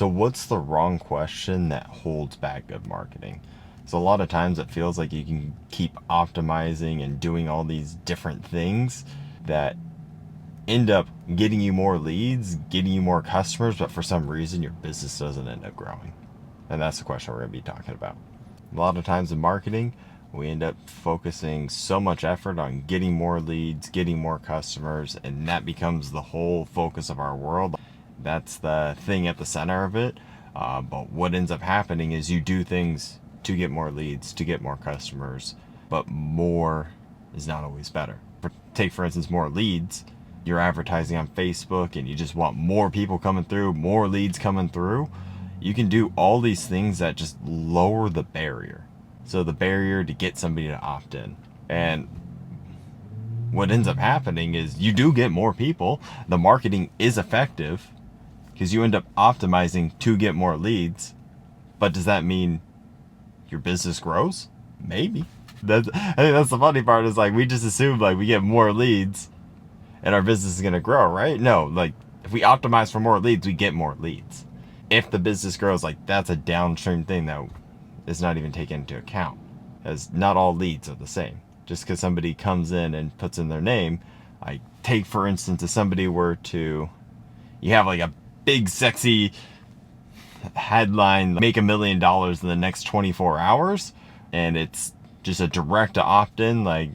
So what's the wrong question that holds back good marketing? So a lot of times it feels like you can keep optimizing and doing all these different things that end up getting you more leads, getting you more customers, but for some reason your business doesn't end up growing. And that's the question we're going to be talking about. A lot of times in marketing, we end up focusing so much effort on getting more leads, getting more customers, and that becomes the whole focus of our world. That's the thing at the center of it. But what ends up happening is you do things to get more leads, to get more customers, but more is not always better. Take, for instance, more leads. You're advertising on Facebook and you just want more people coming through, more leads coming through. You can do all these things that just lower the barrier. So the barrier to get somebody to opt in. And what ends up happening is you do get more people. The marketing is effective because you end up optimizing to get more leads. But does that mean your business grows? Maybe. I think that's the funny part, is like we just assume like we get more leads and our business is going to grow, right? No, like if we optimize for more leads, we get more leads. If the business grows, like that's a downstream thing that is not even taken into account, as not all leads are the same. Just because somebody comes in and puts in their name, like take for instance, if somebody were to, you have like a big sexy headline, make $1 million in the next 24 hours, and it's just a direct to opt in, like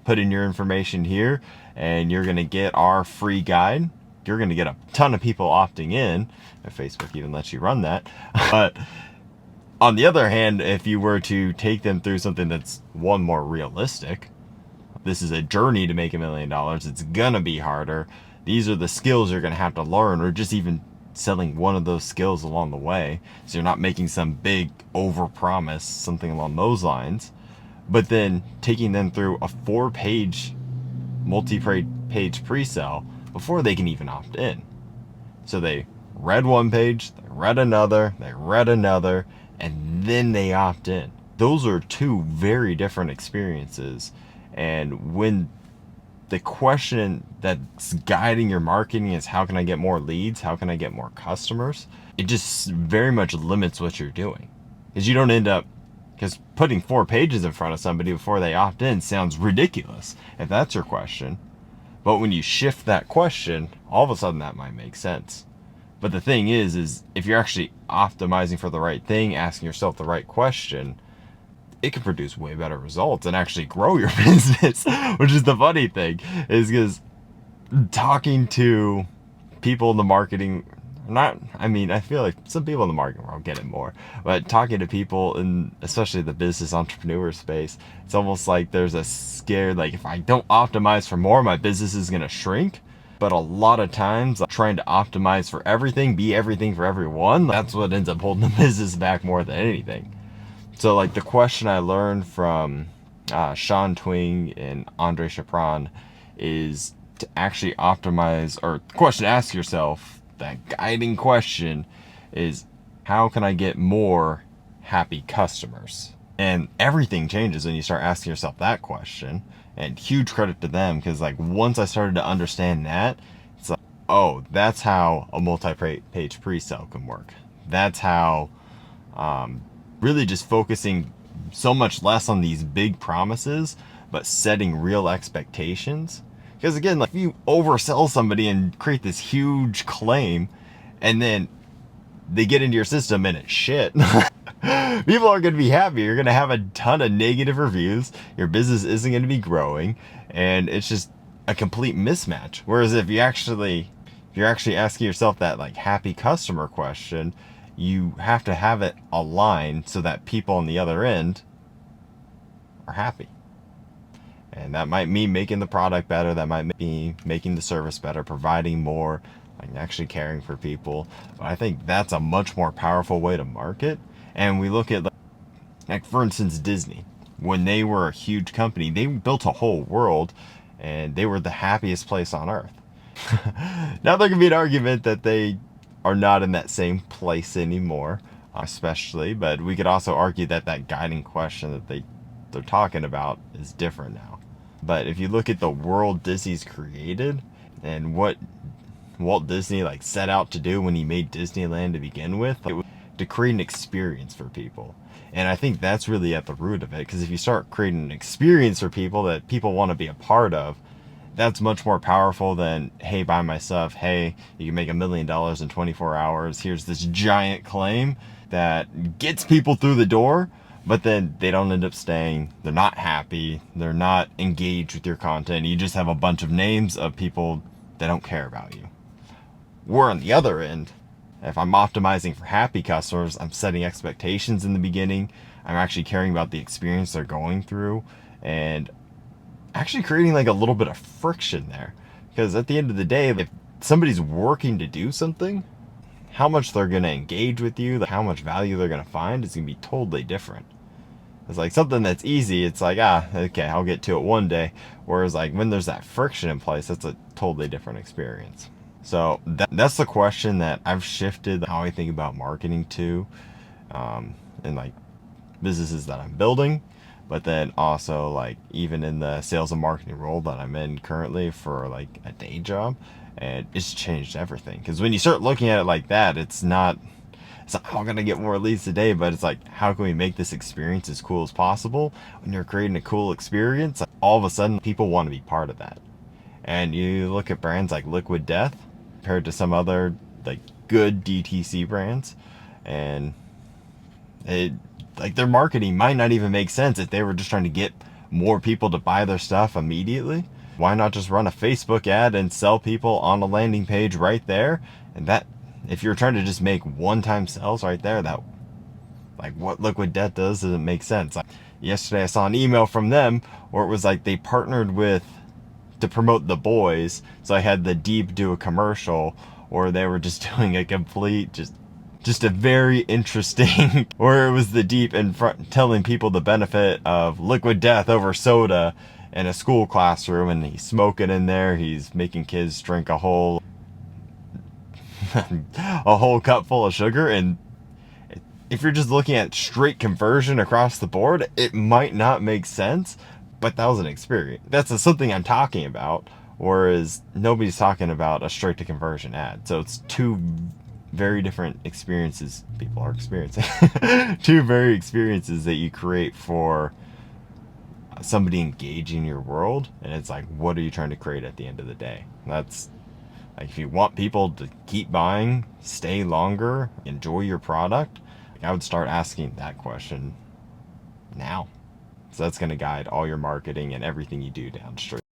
put in your information here and you're going to get our free guide. You're going to get a ton of people opting in, if Facebook even lets you run that. But on the other hand, if you were to take them through something that's more realistic, this is a journey to make $1 million. It's going to be harder. These are the skills you're going to have to learn, or just even selling one of those skills along the way. So you're not making some big overpromise, something along those lines, but then taking them through a 4-page, multi-page pre-sale before they can even opt in. So they read one page, they read another, and then they opt in. Those are two very different experiences. And when the question that's guiding your marketing is how can I get more leads, how can I get more customers, it just very much limits what you're doing. Because you don't end up, because putting 4 pages in front of somebody before they opt in sounds ridiculous if that's your question. But when you shift that question, all of a sudden that might make sense. But the thing is if you're actually optimizing for the right thing, asking yourself the right question, it can produce way better results and actually grow your business. Which is the funny thing, is because talking to people in the marketing, I feel like some people in the marketing world get it more, but talking to people in especially the business entrepreneur space, it's almost like there's a scare, like if I don't optimize for more, my business is going to shrink. But a lot of times trying to optimize for everything, be everything for everyone, that's what ends up holding the business back more than anything. So like the question I learned from Sean Twing and Andre Chapron is to actually optimize, or the question to ask yourself, that guiding question is, how can I get more happy customers? And everything changes when you start asking yourself that question. And huge credit to them, because like once I started to understand that, it's like, oh, that's how a multi-page pre-sale can work. That's how really just focusing so much less on these big promises, but setting real expectations. Because again, like if you oversell somebody and create this huge claim and then they get into your system and it's shit, people aren't going to be happy. You're going to have a ton of negative reviews. Your business isn't going to be growing, and it's just a complete mismatch. Whereas if you're actually asking yourself that like happy customer question, you have to have it aligned so that people on the other end are happy. And that might mean making the product better. That might be making the service better, providing more, like actually caring for people. But I think that's a much more powerful way to market. And we look at, like for instance, Disney. When they were a huge company, they built a whole world and they were the happiest place on earth. Now there can be an argument that they are not in that same place anymore, especially, but we could also argue that that guiding question that they're talking about is different now. But if you look at the world Disney's created and what Walt Disney like set out to do when he made Disneyland to begin with. It was to create an experience for people. And I think that's really at the root of it, because if you start creating an experience for people that people want to be a part of, that's much more powerful than, hey, buy my stuff, hey, you can make $1 million in 24 hours, here's this giant claim that gets people through the door, but then they don't end up staying, they're not happy, they're not engaged with your content, you just have a bunch of names of people that don't care about you. We're on the other end. If I'm optimizing for happy customers, I'm setting expectations in the beginning. I'm actually caring about the experience they're going through and actually creating like a little bit of friction there. Because at the end of the day, if somebody's working to do something, how much they're going to engage with you, how much value they're going to find is going to be totally different. It's like something that's easy, it's like, okay, I'll get to it one day. Whereas like when there's that friction in place, that's a totally different experience. So that's the question that I've shifted how I think about marketing to, in like businesses that I'm building, but then also like even in the sales and marketing role that I'm in currently for like a day job, and it's changed everything. Because when you start looking at it like that, it's not how I'm gonna get more leads today, but it's like, how can we make this experience as cool as possible? When you're creating a cool experience, all of a sudden people want to be part of that. And you look at brands like Liquid Death compared to some other like good DTC brands, and it like their marketing might not even make sense if they were just trying to get more people to buy their stuff immediately. Why not just run a Facebook ad and sell people on a landing page right there? And that, if you're trying to just make one-time sales right there, that like what Liquid Death does doesn't make sense. Like, yesterday I saw an email from them where it was like they partnered with to promote The Boys, so I had the Deep do a commercial, or they were just doing a complete just a very interesting where it was the Deep in front telling people the benefit of Liquid Death over soda in a school classroom, and he's smoking in there, he's making kids drink a whole a whole cup full of sugar. And if you're just looking at straight conversion across the board, it might not make sense, but that was an experience. That's something I'm talking about, whereas nobody's talking about a straight to conversion ad. So it's two very different experiences people are experiencing. Two very experiences that you create for somebody engaging your world, and it's like, what are you trying to create at the end of the day? That's like, if you want people to keep buying, stay longer, enjoy your product, I would start asking that question now. So that's going to guide all your marketing and everything you do downstream.